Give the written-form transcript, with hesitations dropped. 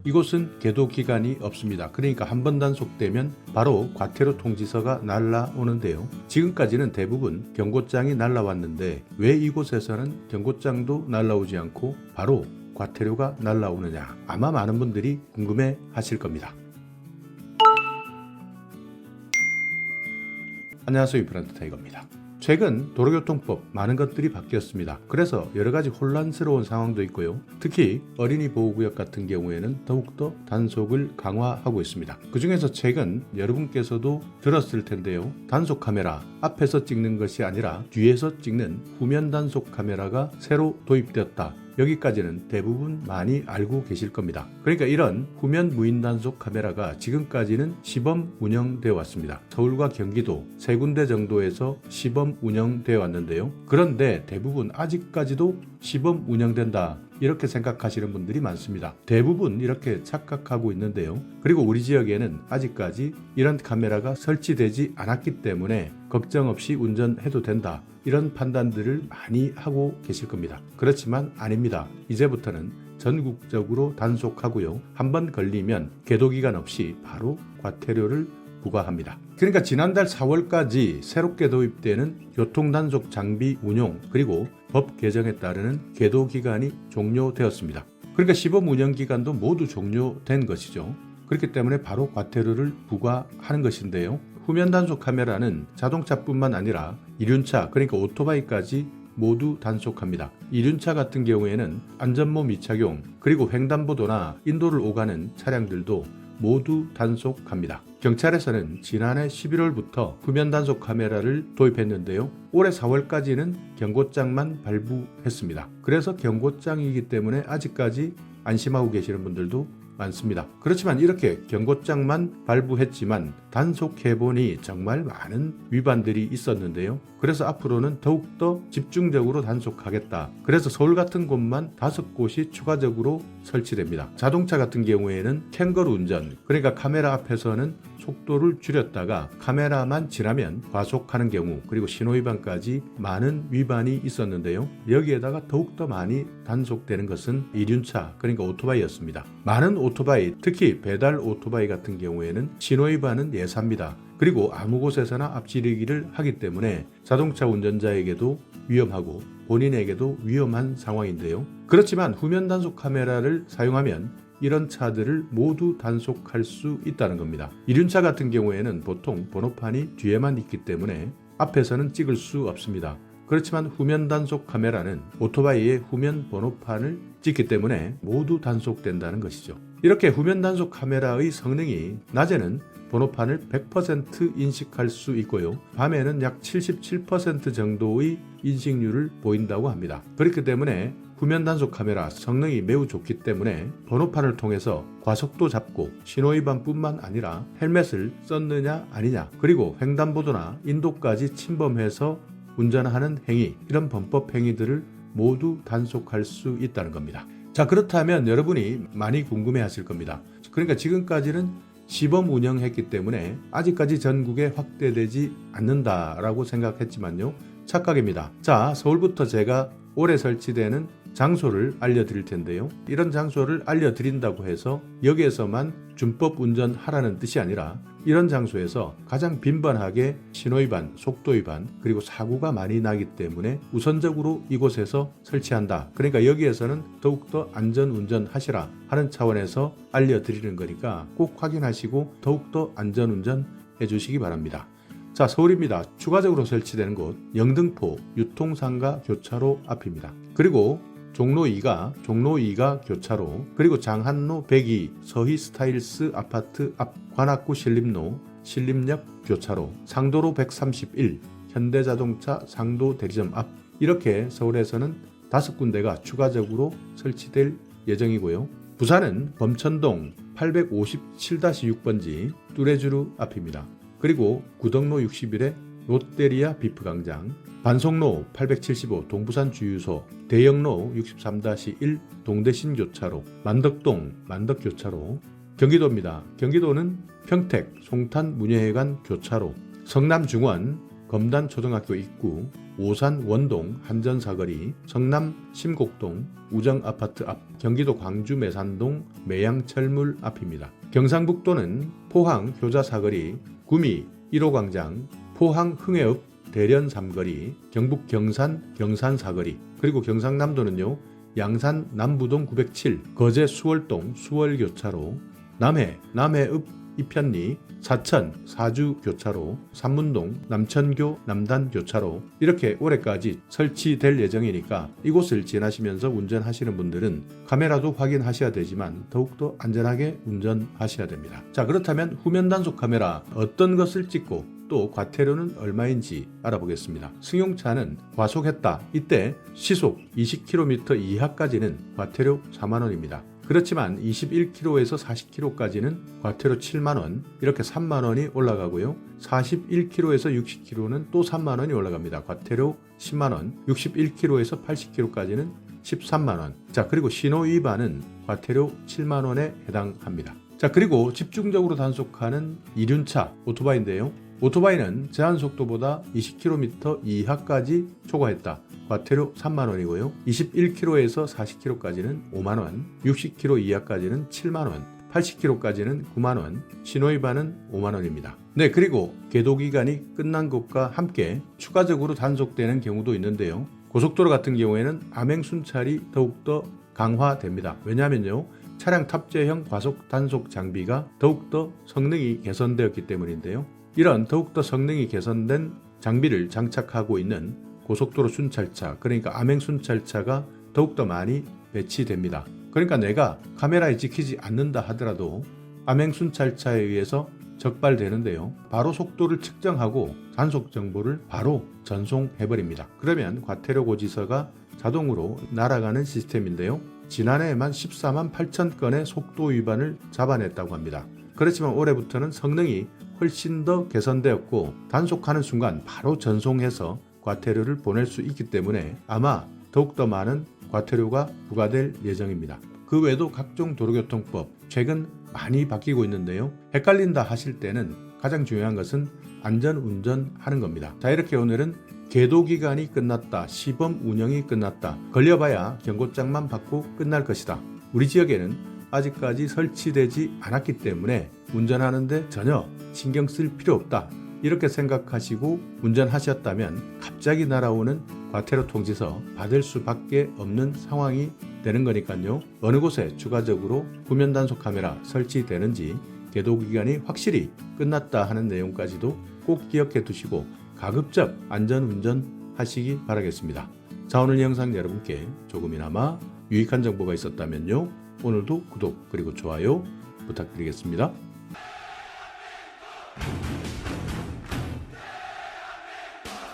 이곳은 계도 기간이 없습니다. 그러니까 한 번 단속되면 바로 과태료 통지서가 날라오는데요. 지금까지는 대부분 경고장이 날라왔는데 왜 이곳에서는 경고장도 날라오지 않고 바로 과태료가 날라오느냐, 아마 많은 분들이 궁금해 하실 겁니다. 안녕하세요, 유프란트 타이거입니다. 최근 도로교통법 많은 것들이 바뀌었습니다. 그래서 여러가지 혼란스러운 상황도 있고요. 특히 어린이 보호구역 같은 경우에는 더욱더 단속을 강화하고 있습니다. 그 중에서 최근 여러분께서도 들었을 텐데요. 단속 카메라 앞에서 찍는 것이 아니라 뒤에서 찍는 후면 단속 카메라가 새로 도입되었다. 여기까지는 대부분 많이 알고 계실 겁니다. 그러니까 이런 후면 무인 단속 카메라가 지금까지는 시범 운영되어 왔습니다. 서울과 경기도 세 군데 정도에서 시범 운영되어 왔는데요. 그런데 대부분 아직까지도 시범 운영된다, 이렇게 생각하시는 분들이 많습니다. 대부분 이렇게 착각하고 있는데요. 그리고 우리 지역에는 아직까지 이런 카메라가 설치되지 않았기 때문에 걱정 없이 운전해도 된다, 이런 판단들을 많이 하고 계실 겁니다. 그렇지만 아닙니다. 이제부터는 전국적으로 단속하고요. 한번 걸리면 계도기간 없이 바로 과태료를 부과합니다. 그러니까 지난달 4월까지 새롭게 도입되는 교통단속 장비 운용 그리고 법 개정에 따르는 계도기간이 종료되었습니다. 그러니까 시범 운영 기간도 모두 종료된 것이죠. 그렇기 때문에 바로 과태료를 부과하는 것인데요. 후면 단속 카메라는 자동차뿐만 아니라 이륜차, 그러니까 오토바이까지 모두 단속합니다. 이륜차 같은 경우에는 안전모 미착용 그리고 횡단보도나 인도를 오가는 차량들도 모두 단속합니다. 경찰에서는 지난해 11월부터 후면 단속 카메라를 도입했는데요. 올해 4월까지는 경고장만 발부했습니다. 그래서 경고장이기 때문에 아직까지 안심하고 계시는 분들도 많습니다. 그렇지만 이렇게 경고장만 발부했지만 단속해보니 정말 많은 위반들이 있었는데요. 그래서 앞으로는 더욱더 집중적으로 단속하겠다. 그래서 서울 같은 곳만 5곳이 추가적으로 설치됩니다. 자동차 같은 경우에는 캥거루 운전, 그러니까 카메라 앞에서는 속도를 줄였다가 카메라만 지나면 과속하는 경우, 그리고 신호위반까지 많은 위반이 있었는데요. 여기에다가 더욱더 많이 단속되는 것은 이륜차, 그러니까 오토바이였습니다. 많은 오토바이, 특히 배달 오토바이 같은 경우에는 신호위반은 예사입니다. 그리고 아무 곳에서나 앞지르기를 하기 때문에 자동차 운전자에게도 위험하고 본인에게도 위험한 상황인데요. 그렇지만 후면 단속 카메라를 사용하면 이런 차들을 모두 단속할 수 있다는 겁니다. 이륜차 같은 경우에는 보통 번호판이 뒤에만 있기 때문에 앞에서는 찍을 수 없습니다. 그렇지만 후면 단속 카메라는 오토바이의 후면 번호판을 찍기 때문에 모두 단속된다는 것이죠. 이렇게 후면 단속 카메라의 성능이 낮에는 번호판을 100% 인식할 수 있고요. 밤에는 약 77% 정도의 인식률을 보인다고 합니다. 그렇기 때문에 후면 단속 카메라 성능이 매우 좋기 때문에 번호판을 통해서 과속도 잡고 신호위반뿐만 아니라 헬멧을 썼느냐 아니냐, 그리고 횡단보도나 인도까지 침범해서 운전하는 행위, 이런 범법 행위들을 모두 단속할 수 있다는 겁니다. 자, 그렇다면 여러분이 많이 궁금해 하실 겁니다. 그러니까 지금까지는 시범 운영했기 때문에 아직까지 전국에 확대되지 않는다라고 생각했지만요. 착각입니다. 자, 서울부터 제가 올해 설치되는 장소를 알려드릴 텐데요. 이런 장소를 알려드린다고 해서 여기에서만 준법 운전하라는 뜻이 아니라 이런 장소에서 가장 빈번하게 신호위반, 속도위반, 그리고 사고가 많이 나기 때문에 우선적으로 이곳에서 설치한다. 그러니까 여기에서는 더욱더 안전운전 하시라 하는 차원에서 알려드리는 거니까 꼭 확인하시고 더욱더 안전운전 해주시기 바랍니다. 자, 서울입니다. 추가적으로 설치되는 곳 영등포 유통상가 교차로 앞입니다. 그리고 종로 2가 교차로, 그리고 장한로 102 서희 스타일스 아파트 앞, 관악구 신림역 교차로, 상도로 131 현대자동차 상도 대리점 앞, 이렇게 서울에서는 5군데가 추가적으로 설치될 예정이고요. 부산은 범천동 857-6번지 뚜레쥬르 앞입니다. 그리고 구덕로 61에 롯데리아 비프광장, 반송로 875 동부산 주유소, 대영로 63-1 동대신 교차로, 만덕동 만덕교차로, 경기도입니다. 경기도는 평택 송탄 문예회관 교차로, 성남중원 검단초등학교 입구, 오산 원동 한전사거리, 성남 심곡동 우정아파트 앞, 경기도 광주 매산동 매양철물 앞입니다. 경상북도는 포항 효자사거리, 구미 1호광장, 포항 흥해읍 대련 삼거리, 경북 경산 경산사거리, 그리고 경상남도는요 양산 남부동 907, 거제 수월동 수월교차로, 남해 남해읍 이편리, 사천 사주교차로, 삼문동 남천교 남단교차로 이렇게 올해까지 설치될 예정이니까 이곳을 지나시면서 운전하시는 분들은 카메라도 확인하셔야 되지만 더욱더 안전하게 운전하셔야 됩니다. 자, 그렇다면 후면 단속 카메라 어떤 것을 찍고 또 과태료는 얼마인지 알아보겠습니다. 승용차는 과속했다. 이때 시속 20km 이하까지는 과태료 4만원입니다. 그렇지만 21km에서 40km까지는 과태료 7만원, 이렇게 3만원이 올라가고요. 41km에서 60km는 또 3만원이 올라갑니다. 과태료 10만원, 61km에서 80km까지는 13만원. 자, 그리고 신호 위반은 과태료 7만원에 해당합니다. 자, 그리고 집중적으로 단속하는 이륜차 오토바이인데요. 오토바이는 제한속도보다 20km 이하까지 초과했다. 과태료 3만원이고요. 21km에서 40km까지는 5만원, 60km 이하까지는 7만원, 80km까지는 9만원, 신호위반은 5만원입니다. 네, 그리고 계도기간이 끝난 것과 함께 추가적으로 단속되는 경우도 있는데요. 고속도로 같은 경우에는 암행순찰이 더욱더 강화됩니다. 왜냐하면요, 차량 탑재형 과속 단속 장비가 더욱더 성능이 개선되었기 때문인데요. 이런 더욱더 성능이 개선된 장비를 장착하고 있는 고속도로 순찰차, 그러니까 암행순찰차가 더욱더 많이 배치됩니다. 그러니까 내가 카메라에 찍히지 않는다 하더라도 암행순찰차에 의해서 적발되는데요. 바로 속도를 측정하고 단속 정보를 바로 전송해버립니다. 그러면 과태료 고지서가 자동으로 날아가는 시스템인데요. 지난해에만 14만 8천 건의 속도 위반을 잡아냈다고 합니다. 그렇지만 올해부터는 성능이 훨씬 더 개선되었고 단속하는 순간 바로 전송해서 과태료를 보낼 수 있기 때문에 아마 더욱더 많은 과태료가 부과될 예정입니다. 그 외에도 각종 도로교통법 최근 많이 바뀌고 있는데요. 헷갈린다 하실 때는 가장 중요한 것은 안전운전하는 겁니다. 자, 이렇게 오늘은 계도기간이 끝났다, 시범 운영이 끝났다, 걸려봐야 경고장만 받고 끝날 것이다, 우리 지역에는 아직까지 설치되지 않았기 때문에 운전하는데 전혀 신경 쓸 필요 없다, 이렇게 생각하시고 운전하셨다면 갑자기 날아오는 과태료 통지서 받을 수밖에 없는 상황이 되는 거니까요. 어느 곳에 추가적으로 후면 단속 카메라 설치되는지, 계도기간이 확실히 끝났다 하는 내용까지도 꼭 기억해 두시고 가급적 안전운전 하시기 바라겠습니다. 자, 오늘 영상 여러분께 조금이나마 유익한 정보가 있었다면요, 오늘도 구독 그리고 좋아요 부탁드리겠습니다.